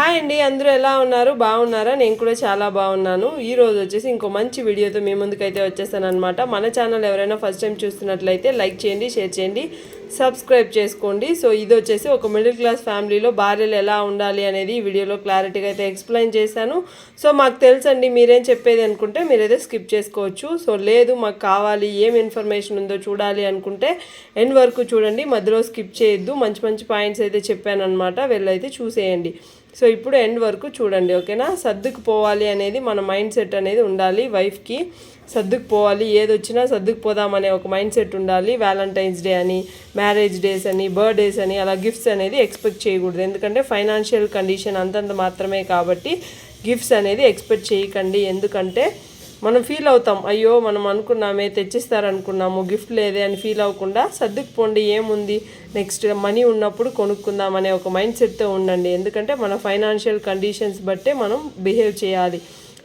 Hi అండి, అందరూ ఎలా ఉన్నారు? బాగున్నారా? నేను కూడా చాలా బాగున్నాను. ఈరోజు వచ్చేసి ఇంకో మంచి వీడియోతో మీ ముందుకైతే వచ్చేసాను అనమాట. మన ఛానల్ ఎవరైనా ఫస్ట్ టైం చూస్తున్నట్లయితే లైక్ చేయండి, షేర్ చేయండి, సబ్స్క్రైబ్ చేసుకోండి. సో ఇది వచ్చేసి ఒక మిడిల్ క్లాస్ ఫ్యామిలీలో భార్యలు ఎలా ఉండాలి అనేది ఈ వీడియోలో క్లారిటీగా అయితే ఎక్స్ప్లెయిన్ చేశాను. సో మాకు తెలుసండి మీరేం చెప్పేది అనుకుంటే మీరైతే స్కిప్ చేసుకోవచ్చు. సో లేదు మాకు కావాలి, ఏం ఇన్ఫర్మేషన్ ఉందో చూడాలి అనుకుంటే ఎండ్ వరకు చూడండి, మధ్యలో స్కిప్ చేయొద్దు. మంచి మంచి పాయింట్స్ అయితే చెప్పాను అనమాట, వెళ్ళైతే చూసేయండి. సో ఇప్పుడు ఎండ్ వరకు చూడండి, ఓకేనా? సర్దుకుపోవాలి అనేది మన మైండ్ సెట్ అనేది ఉండాలి. వైఫ్కి సర్దుకుపోవాలి, ఏది వచ్చినా సర్దుకుపోదామనే ఒక మైండ్ సెట్ ఉండాలి. వ్యాలంటైన్స్ డే అని, మ్యారేజ్ డేస్ అని, బర్త్డేస్ అని అలా గిఫ్ట్స్ అనేది ఎక్స్పెక్ట్ చేయకూడదు. ఎందుకంటే ఫైనాన్షియల్ కండిషన్ అంతంత మాత్రమే కాబట్టి గిఫ్ట్స్ అనేది ఎక్స్పెక్ట్ చేయకండి. ఎందుకంటే మనం ఫీల్ అవుతాం, అయ్యో మనం అనుకున్నామే తెచ్చిస్తారనుకున్నాము గిఫ్ట్ లేదే అని ఫీల్ అవ్వకుండా సర్దుకుపోండి, ఏముంది నెక్స్ట్ మనీ ఉన్నప్పుడు కొనుక్కుందాం అనే ఒక మైండ్ సెట్తో ఉండండి. ఎందుకంటే మన ఫైనాన్షియల్ కండిషన్స్ బట్టే మనం బిహేవ్ చేయాలి.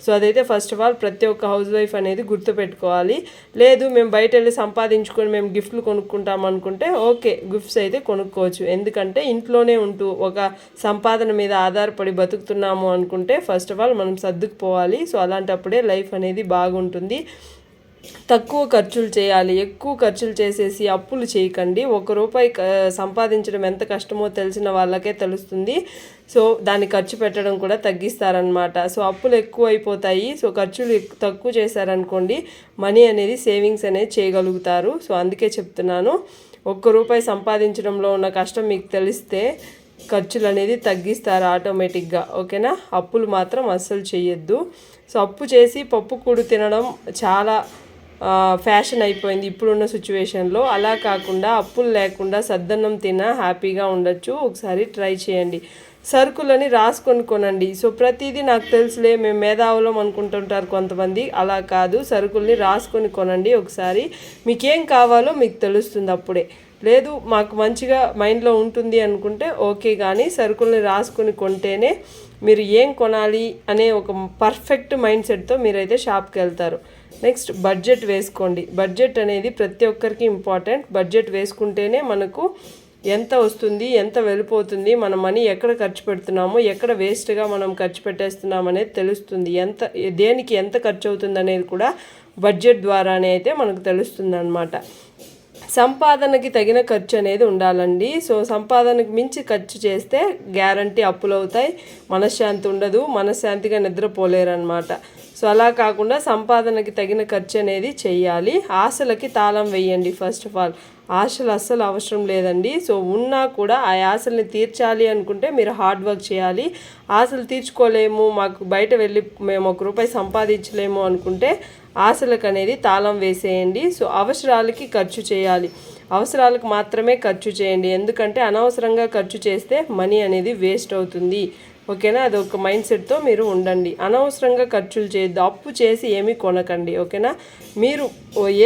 సో అదైతే ఫస్ట్ ఆఫ్ ఆల్ ప్రతి ఒక్క హౌస్ వైఫ్ అనేది గుర్తుపెట్టుకోవాలి. లేదు మేము బయట వెళ్ళి సంపాదించుకొని మేము గిఫ్ట్లు కొనుక్కుంటాం అనుకుంటే ఓకే, గిఫ్ట్స్ అయితే కొనుక్కోవచ్చు. ఎందుకంటే ఇంట్లోనే ఉంటూ ఒక సంపాదన మీద ఆధారపడి బతుకుతున్నాము అనుకుంటే ఫస్ట్ ఆఫ్ ఆల్ మనం సర్దుకుపోవాలి. సో అలాంటప్పుడే లైఫ్ అనేది బాగుంటుంది. తక్కువ ఖర్చులు చేయాలి, ఎక్కువ ఖర్చులు చేసేసి అప్పులు చేయకండి. ₹1 సంపాదించడం ఎంత కష్టమో తెలిసిన వాళ్ళకే తెలుస్తుంది. సో దాన్ని ఖర్చు పెట్టడం కూడా తగ్గిస్తారనమాట. సో అప్పులు ఎక్కువ అయిపోతాయి. సో ఖర్చులు తక్కువ చేశారనుకోండి, మనీ అనేది సేవింగ్స్ అనేది చేయగలుగుతారు. సో అందుకే చెప్తున్నాను, ₹1 సంపాదించడంలో ఉన్న కష్టం మీకు తెలిస్తే ఖర్చులు అనేది తగ్గిస్తారు ఆటోమేటిక్గా, ఓకేనా? అప్పులు మాత్రం అస్సలు చేయొద్దు. సో అప్పు చేసి పప్పు కూడు తినడం చాలా ఫ్యాషన్ అయిపోయింది ఇప్పుడున్న సిచ్యువేషన్లో. అలా కాకుండా అప్పులు లేకుండా సద్దన్నం హ్యాపీగా ఉండొచ్చు. ఒకసారి ట్రై చేయండి. సరుకులని రాసుకొని కొనండి. సో ప్రతిదీ నాకు తెలుసులే, మేము మేధావులం అనుకుంటుంటారు కొంతమంది. అలా కాదు, సరుకుల్ని రాసుకొని కొనండి. ఒకసారి మీకేం కావాలో మీకు తెలుస్తుంది అప్పుడే. లేదు మాకు మంచిగా మైండ్లో ఉంటుంది అనుకుంటే ఓకే, కానీ సరుకుల్ని రాసుకొని కొంటేనే మీరు ఏం కొనాలి అనే ఒక పర్ఫెక్ట్ మైండ్ సెట్తో మీరైతే షాప్కి వెళ్తారు. నెక్స్ట్ బడ్జెట్ వేసుకోండి. బడ్జెట్ అనేది ప్రతి ఒక్కరికి ఇంపార్టెంట్. బడ్జెట్ వేసుకుంటేనే మనకు ఎంత వస్తుంది, ఎంత వెళ్ళిపోతుంది, మన మనీ ఎక్కడ ఖర్చు పెడుతున్నామో, ఎక్కడ వేస్ట్గా మనం ఖర్చు పెట్టేస్తున్నాం అనేది తెలుస్తుంది. దేనికి ఎంత ఖర్చు అవుతుంది అనేది కూడా బడ్జెట్ ద్వారానే అయితే మనకు తెలుస్తుంది అన్నమాట. సంపాదనకి తగిన ఖర్చు అనేది ఉండాలండి. సో సంపాదనకు మించి ఖర్చు చేస్తే గ్యారంటీ అప్పులు అవుతాయి, మనశ్శాంతి ఉండదు, మనశ్శాంతిగా నిద్రపోలేరనమాట. సో అలా కాకుండా సంపాదనకి తగిన ఖర్చు అనేది చెయ్యాలి. ఆశలకి తాళం వేయండి. ఫస్ట్ ఆఫ్ ఆల్ ఆశలు అస్సలు అవసరం లేదండి. సో ఉన్నా కూడా ఆ ఆశల్ని తీర్చాలి అనుకుంటే మీరు హార్డ్ వర్క్ చేయాలి. ఆశలు తీర్చుకోలేము, మాకు బయట వెళ్ళి మేము ₹1 సంపాదించలేము అనుకుంటే ఆశలకు అనేది తాళం వేసేయండి. సో అవసరాలకి ఖర్చు చేయాలి, అవసరాలకు మాత్రమే ఖర్చు చేయండి. ఎందుకంటే అనవసరంగా ఖర్చు చేస్తే మనీ అనేది వేస్ట్ అవుతుంది, ఓకేనా? అదొక మైండ్ సెట్తో మీరు ఉండండి. అనవసరంగా ఖర్చులు చేయొద్దు, అప్పు చేసి ఏమీ కొనకండి, ఓకేనా? మీరు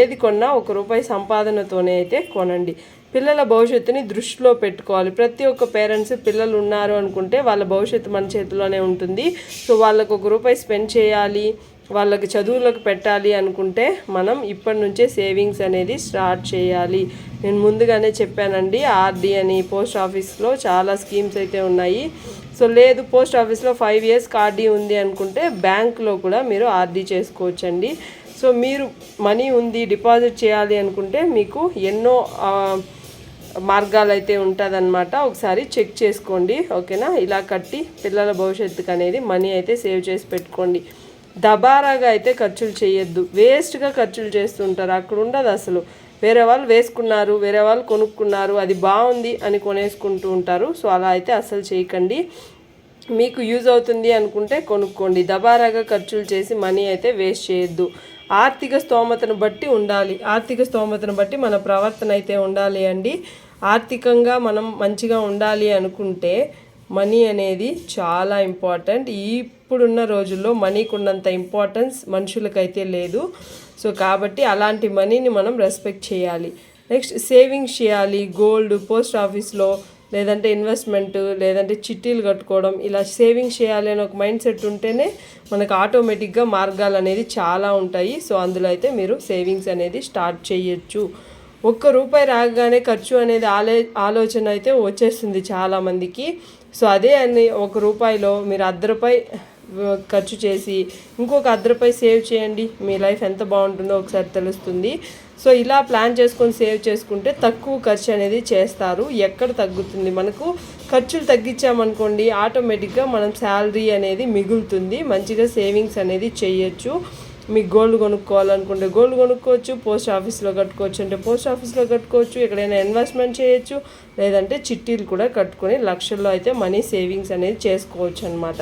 ఏది కొన్నా ₹1 సంపాదనతోనే అయితే కొనండి. పిల్లల భవిష్యత్తుని దృష్టిలో పెట్టుకోవాలి. ప్రతి ఒక్క పేరెంట్స్ పిల్లలు ఉన్నారు అనుకుంటే వాళ్ళ భవిష్యత్తు మన చేతిలోనే ఉంటుంది. సో వాళ్ళకు ₹1 స్పెండ్ చేయాలి, వాళ్ళకి చదువులకు పెట్టాలి అనుకుంటే మనం ఇప్పటి నుంచే సేవింగ్స్ అనేది స్టార్ట్ చేయాలి. నేను ముందుగానే చెప్పానండి, ఆర్డీ అని పోస్ట్ ఆఫీస్లో చాలా స్కీమ్స్ అయితే ఉన్నాయి. సో లేదు పోస్ట్ ఆఫీస్లో 5 years ఆర్డీ ఉంది అనుకుంటే బ్యాంకులో కూడా మీరు ఆర్డీ చేసుకోవచ్చండి. సో మీరు మనీ ఉంది డిపాజిట్ చేయాలి అనుకుంటే మీకు ఎన్నో మార్గాలు అయితే ఉంటుందన్నమాట. ఒకసారి చెక్ చేసుకోండి, ఓకేనా? ఇలా కట్టి పిల్లల భవిష్యత్తుకు అనేది మనీ అయితే సేవ్ చేసి పెట్టుకోండి. దబారాగా అయితే ఖర్చులు చేయొద్దు, వేస్ట్గా ఖర్చులు చేస్తుంటారు. అక్కడ ఉండదు అసలు. వేరే వాళ్ళు వేసుకున్నారు, వేరే వాళ్ళు కొనుక్కున్నారు, అది బాగుంది అని కొనేసుకుంటూ ఉంటారు. సో అలా అయితే అస్సలు చేయకండి. మీకు యూజ్ అవుతుంది అనుకుంటే కొనుక్కోండి. దబారాగా ఖర్చులు చేసి మనీ అయితే వేస్ట్ చేయొద్దు. ఆర్థిక స్తోమతను బట్టి ఉండాలి, ఆర్థిక స్తోమతను బట్టి మన ప్రవర్తన అయితే ఉండాలి అండి. ఆర్థికంగా మనం మంచిగా ఉండాలి అనుకుంటే మనీ అనేది చాలా ఇంపార్టెంట్. ఇప్పుడున్న రోజుల్లో మనీకి ఉన్నంత ఇంపార్టెన్స్ మనుషులకైతే లేదు. సో కాబట్టి అలాంటి మనీని మనం రెస్పెక్ట్ చేయాలి. నెక్స్ట్ సేవింగ్స్ చేయాలి. గోల్డ్, పోస్ట్ ఆఫీస్లో, లేదంటే ఇన్వెస్ట్మెంట్, లేదంటే చిట్టీలు కట్టుకోవడం, ఇలా సేవింగ్స్ చేయాలి అని ఒక మైండ్ సెట్ ఉంటేనే మనకు ఆటోమేటిక్గా మార్గాలు అనేది చాలా ఉంటాయి. సో అందులో అయితే మీరు సేవింగ్స్ అనేది స్టార్ట్ చేయొచ్చు. ₹1 రాగానే ఖర్చు అనేది ఆలోచన అయితే వచ్చేస్తుంది చాలామందికి. సో అదే అని ₹1 మీరు ₹1 ఖర్చు చేసి ఇంకొక ₹1 సేవ్ చేయండి, మీ లైఫ్ ఎంత బాగుంటుందో ఒకసారి తెలుస్తుంది. సో ఇలా ప్లాన్ చేసుకొని సేవ్ చేసుకుంటే తక్కువ ఖర్చు అనేది చేస్తారు. ఎక్కడ తగ్గుతుంది, మనకు ఖర్చులు తగ్గించామనుకోండి ఆటోమేటిక్గా మనం శాలరీ అనేది మిగులుతుంది, మంచిగా సేవింగ్స్ అనేది చేయొచ్చు. మీకు గోల్డ్ కొనుక్కోవాలనుకుంటే గోల్డ్ కొనుక్కోవచ్చు, పోస్ట్ ఆఫీస్లో కట్టుకోవచ్చు అంటే పోస్ట్ ఆఫీస్లో కట్టుకోవచ్చు, ఎక్కడైనా ఇన్వెస్ట్మెంట్ చేయొచ్చు, లేదంటే చిట్టీలు కూడా కట్టుకొని లక్షల్లో అయితే మనీ సేవింగ్స్ అనేది చేసుకోవచ్చు అనమాట.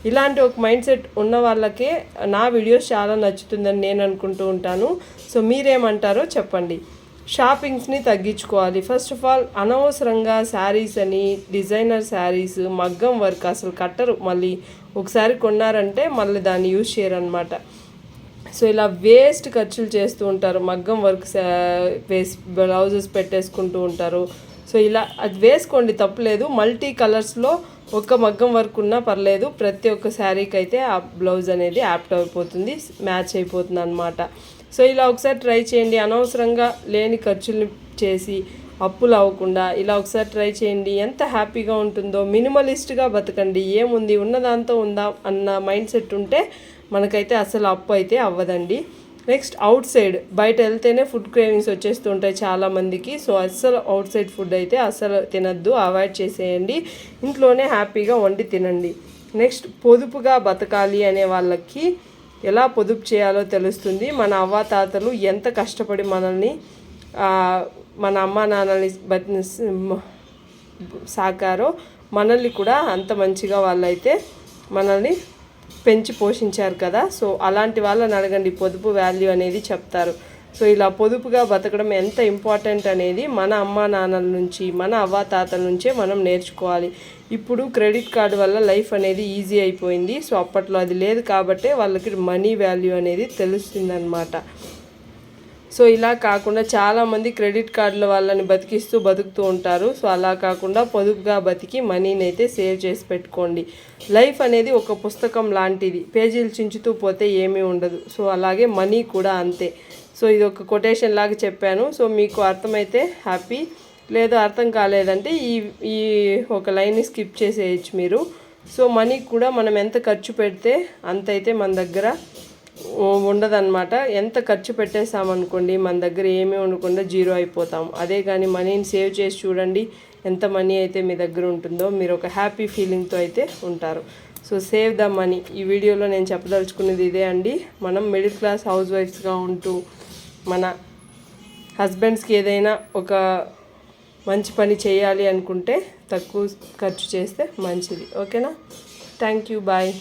ఇలాంటి ఒక మైండ్ సెట్ ఉన్న వాళ్ళకే నా వీడియోస్ చాలా నచ్చుతుందని నేను అనుకుంటూ ఉంటాను. సో మీరేమంటారో చెప్పండి. షాపింగ్స్ని తగ్గించుకోవాలి. ఫస్ట్ ఆఫ్ ఆల్ అనవసరంగా శారీస్ అని, డిజైనర్ శారీస్, మగ్గం వర్క్ అసలు కట్టరు, మళ్ళీ ఒకసారి కొన్నారంటే మళ్ళీ దాన్ని యూజ్ చేయరు అనమాట. సో ఇలా వేస్ట్ ఖర్చులు చేస్తూ ఉంటారు, మగ్గం వర్క్ బ్లౌజెస్ పెట్టేసుకుంటూ ఉంటారు. సో ఇలా అది వేసుకోండి, తప్పులేదు. మల్టీ కలర్స్లో ఒక్క మగ్గం వర్క్ ఉన్నా పర్లేదు, ప్రతి ఒక్క శారీకి అయితే ఆ బ్లౌజ్ అనేది యాప్ట్ అయిపోతుంది, మ్యాచ్ అయిపోతుంది అనమాట. సో ఇలా ఒకసారి ట్రై చేయండి. అనవసరంగా లేని ఖర్చులు చేసి అప్పులు అవ్వకుండా ఇలా ఒకసారి ట్రై చేయండి. ఎంత హ్యాపీగా ఉంటుందో. మినిమలిస్ట్గా బతకండి, ఏముంది ఉన్నదాంతో ఉందాం అన్న మైండ్ సెట్ ఉంటే మనకైతే అసలు అప్పు అయితే అవ్వదండి. నెక్స్ట్ అవుట్ సైడ్ బయట వెళ్తేనే ఫుడ్ క్రేవింగ్స్ వచ్చేస్తూ ఉంటాయి చాలామందికి. సో అస్సలు అవుట్ సైడ్ ఫుడ్ అయితే అస్సలు తినద్దు, అవాయిడ్ చేసేయండి. ఇంట్లోనే హ్యాపీగా వండి తినండి. నెక్స్ట్ పొదుపుగా బతకాలి అనే వాళ్ళకి ఎలా పొదుపు చేయాలో తెలుస్తుంది. మన అవ్వాతాతలు ఎంత కష్టపడి మనల్ని మన అమ్మ నాన్నల్ని సాకారో మనల్ని కూడా అంత మంచిగా వాళ్ళైతే మనల్ని పెంచి పోషించారు కదా. సో అలాంటి వాళ్ళని అడగండి, పొదుపు వాల్యూ అనేది చెప్తారు. సో ఇలా పొదుపుగా బతకడం ఎంత ఇంపార్టెంట్ అనేది మన అమ్మా నాన్నల నుంచి, మన అవ్వాతాతల నుంచే మనం నేర్చుకోవాలి. ఇప్పుడు క్రెడిట్ కార్డు వల్ల లైఫ్ అనేది ఈజీ అయిపోయింది. సో అప్పట్లో అది లేదు కాబట్టే వాళ్ళకి మనీ వాల్యూ అనేది తెలుస్తుందన్నమాట. సో ఇలా కాకుండా చాలామంది క్రెడిట్ కార్డుల వాళ్ళని బతుకుతూ ఉంటారు. సో అలా కాకుండా పొదుపుగా బతికి మనీని అయితే సేవ్ చేసి పెట్టుకోండి. లైఫ్ అనేది ఒక పుస్తకం లాంటిది, పేజీలు చించుతూ పోతే ఏమీ ఉండదు. సో అలాగే మనీ కూడా అంతే. సో ఇది ఒక కొటేషన్ లాగా చెప్పాను. సో మీకు అర్థమైతే హ్యాపీ, లేదా అర్థం కాలేదంటే ఈ ఒక లైన్ని స్కిప్ చేసేయచ్చు మీరు. సో మనీ కూడా మనం ఎంత ఖర్చు పెడితే అంత అయితే మన దగ్గర ఉండదన్నమాట. ఎంత ఖర్చు పెట్టేసామనుకోండి మన దగ్గర ఏమీ ఉండకుండా జీరో అయిపోతాం. అదే కానీ మనీని సేవ్ చేసి చూడండి, ఎంత మనీ అయితే మీ దగ్గర ఉంటుందో మీరు ఒక హ్యాపీ ఫీలింగ్తో అయితే ఉంటారు. So save the money. ఈ వీడియోలో నేను చెప్పదలుచుకునేది ఇదే అండి. మనం మిడిల్ క్లాస్ హౌస్ వైఫ్స్గా ఉంటూ మన హస్బెండ్స్కి ఏదైనా ఒక మంచి పని చేయాలి అనుకుంటే తక్కువ ఖర్చు చేస్తే మంచిది. ఓకేనా? Thank you, bye.